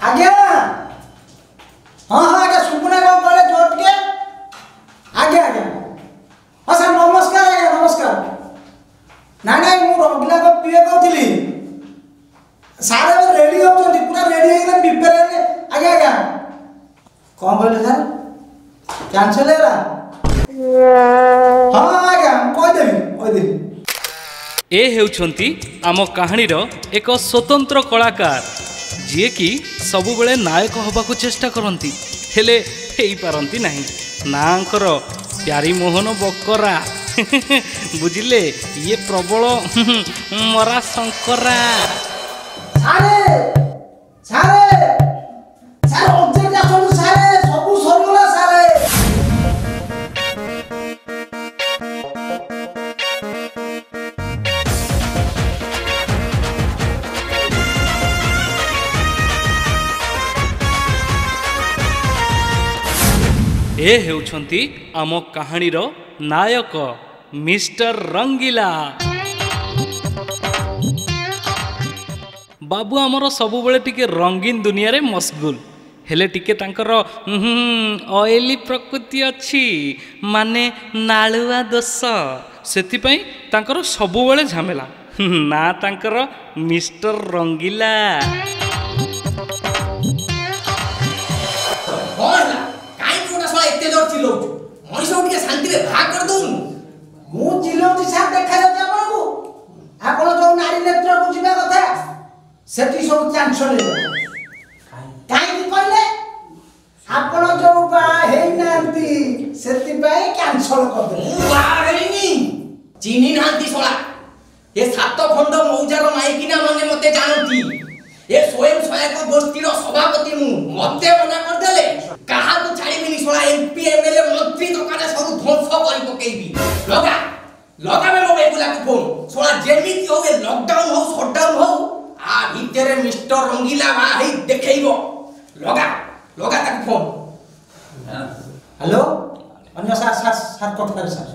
आज्ञा हाँ हाँ आज्ञा सुपुना कौन कहले जोर के आज्ञा आज्ञा हाँ सर नमस्कार आज्ञा नमस्कार ना ना मु रंगीला को पिए कहली सारे रेडी होचंदी पूरा रेडी होइना प्रिपेयर है आज्ञा आज्ञा कौन कहले सर कैंसिल हैला हाँ आज्ञा कह देबी ए हेउछंती आम कहानीर एक स्वतंत्र कलाकार जी कि सबु बेले नायक हबाकू चेष्टा करती हेले हेई पारंती नहीं नांकर प्यारी मोहन बकरा बुझिले ये प्रबल मरा शंकरा सारे सारे सारे ऑब्जेक्ट आसनु सारे सबु सरगला सारे ए हेउछंती आम कहानीर नायक मिस्टर रंगीला बाबू आमर सबु बेले टिके रंगीन दुनिया रे मशगुल हेले टिके तांकर ऑयली प्रकृति अच्छी माने नालुआ दोष सेति पई तांकर सबु बेले झमेला ना तांकर मिस्टर रंगीला मनीष उठे शांति रे भाग कर दूं मु चिल्लाउची सार देखा जाउची आपनको आपण जो नारी नेत्र को जिबा कथा सेठी सब कैंसल हे काई की कहले आपण जो बा हेई नांती सेति पई कैंसल कर दे बा हेनी चिनी नांती सोला ये सात खंड मौजार माइकिना माने मते जानती ये स्वयं सहायक गोष्ठीर सभापति मु मते मना कर देले कहा को छाड़ीबिनी सोला एमपी एमएलए मंत्री दोकाने सब ध्वंस करि पकेइबी लगा लगा में मोबाइल बुला के फोन सोला जेमिति हो ए लॉकडाउन हो शटडाउन हो आ भीतर मिस्टर रंगीला बा हे देखैबो लगा लगा तक फोन हेलो अन्य सार सार सार कट कर सार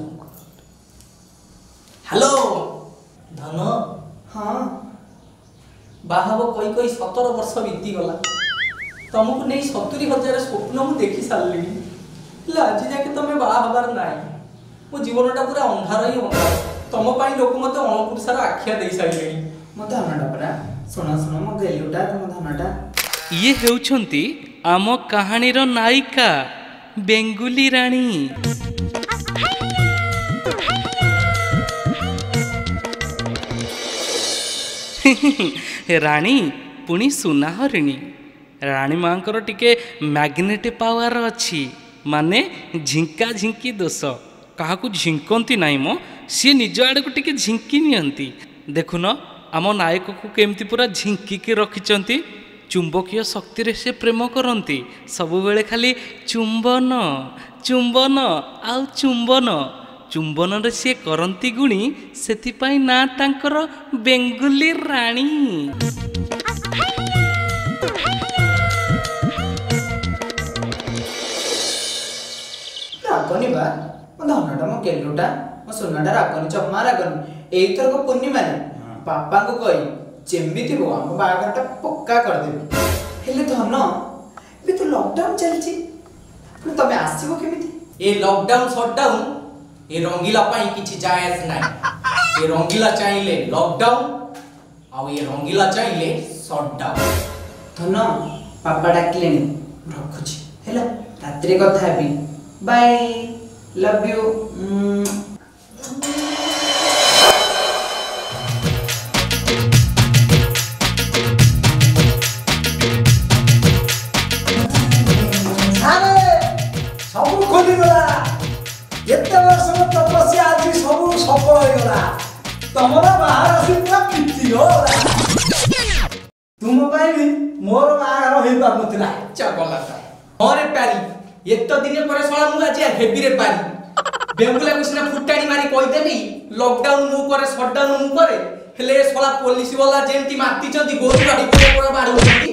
हेलो धन हां बाहाबो कोई कोई 17 वर्ष बीती गला तुमको नहीं 70,000 स्वप्न मु देखि सारली आज जाके तमे बाहा हबार नाई मो जीवनटा पूरा अंधार ही अंधार तुम पाई लोक मते अणपुरसार आख्या दे सारलेनी मते धनटा परा सुना सुना मो गेलुटा तुम धनटा ये हेउछंती आम कहानीर नायिका बेंगुली रानी राणी पुणी सुना हरिणी राणी मांकर टिके मैग्नेट पावर अच्छी माने झिंका झिंकी दोष क्या झिंकती नाई मो सी निज आड़ को टिके झिंकी नियंती देखुन आम नायक को केमती पूरा झिंकी रखिंट चुंबकीय शक्ति रे से प्रेम करती सबु बेले खाली चुंबन चुंबन आउ चुंबन चुंबन रे सी करती गुणी सेतिपाई ना तांकर बेंगुली राणी रागनी बा मो धनटा मो गेलुटा मो सोनाटा रागनी जम्मा रागनी एई थरक पूर्णिमा रे पापा को कहि जेमिति हो हम बागरटा पक्का कर देबी हेले धन बे तो लॉकडाउन चलची पर तमे आसीबो केमिति ए लॉकडाउन शटडाउन ए रंगीला पाई किछि जायज नाही ए रंगीला चाहिले लॉकडाउन आ ए रंगीला चाहिले शटडाउन धन पापा डाकिलेनी रखुची हेला रात्रि कथा हेबी बाय लव यू सब खोली गला एते वर्ष तपस्या आज सब सफल हो गला तमरा बाहर आसी पूरा किति होला तुम पाई भी मोर बाहर होई पार नथिला चगला मोरे प्यारी एत दिन पर सळा मु आज हेबी रे पारी बेंगुला कुसना फुटाणी मारी कहि देली लॉकडाउन मु करे शटडाउन मु करे हेले सळा पुलिस वाला जेंती माती चंदी गोरी बाडी पर बाडौती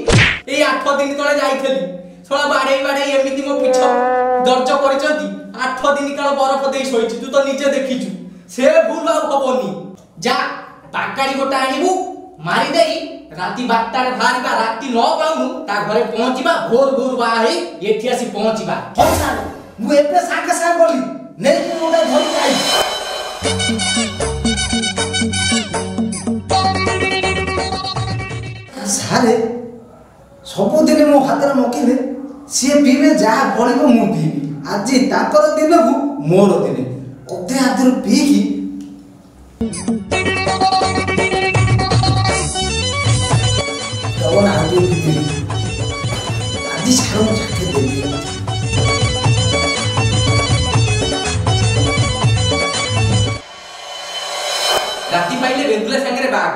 ए 8 दिन तळे जाईथली सळा बाडे एमिति मो पिछ दर्ज करिसंती 8 दिन काल बरफ देई सोइछि तू तो निजे देखिछु से भूल आ हबनी जा ताकाडी गोटा आनिबु मारी देई राति 12टारे बाहरिबा राति 9 पाउनु ता घरे पहुंचीबा भोर भोर बाहे एठी आसी पहुंचीबा। हो सार मु एपे सागे साग बोली नै कि मोटा धरि आई सारे सबुदिन मो हाथ मकिले सी पीबे जहाँ पड़ो मु पीबी आज ताकर दिन को मोर दिन अधे हाथ पीकी आज सार झाके देवी राति पाइले रेगुलर संगे बाग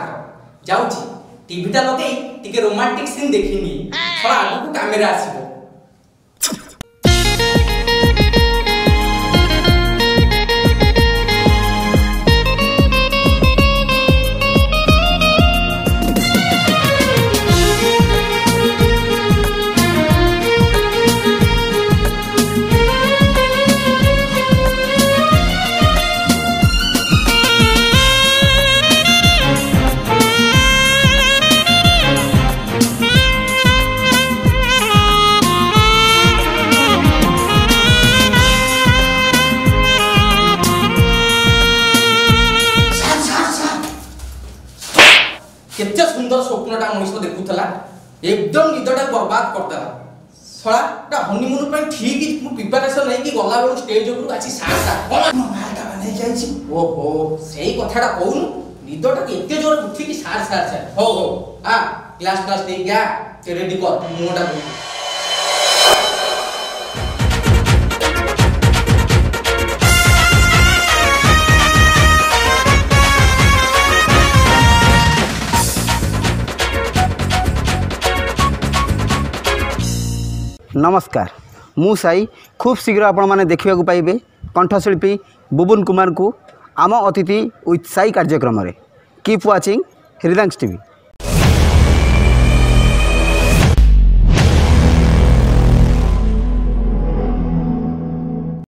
जाउची टीवीटा लगे टिके रोमांटिक सीन देखिनी थोड़ा आगु को कैमरा आसीबो। केते सुंदर स्वप्नटा मनीष देखुला एकदम निदटा बर्बाद करदेला सळाटा हनीमून पे ठीक मु प्रिपरेशन नहीं कि गला बेलू स्टेज ऊपर आसी सासा कोन माटा बनै जाईची ओहो सेही कथाटा कहूनु निदटा एते जोर उठी कि सार सार सार हो हो आ क्लास दे गया ते रेडी कर मोटा नमस्कार मु साई खूब शीघ्र आपण माने देखिबा को पाइबे कंठशिल्पी बुबुन कुमार को आम अतिथि विथ साई कार्यक्रम रे कीप वाचिंग हृदयांश टीवी।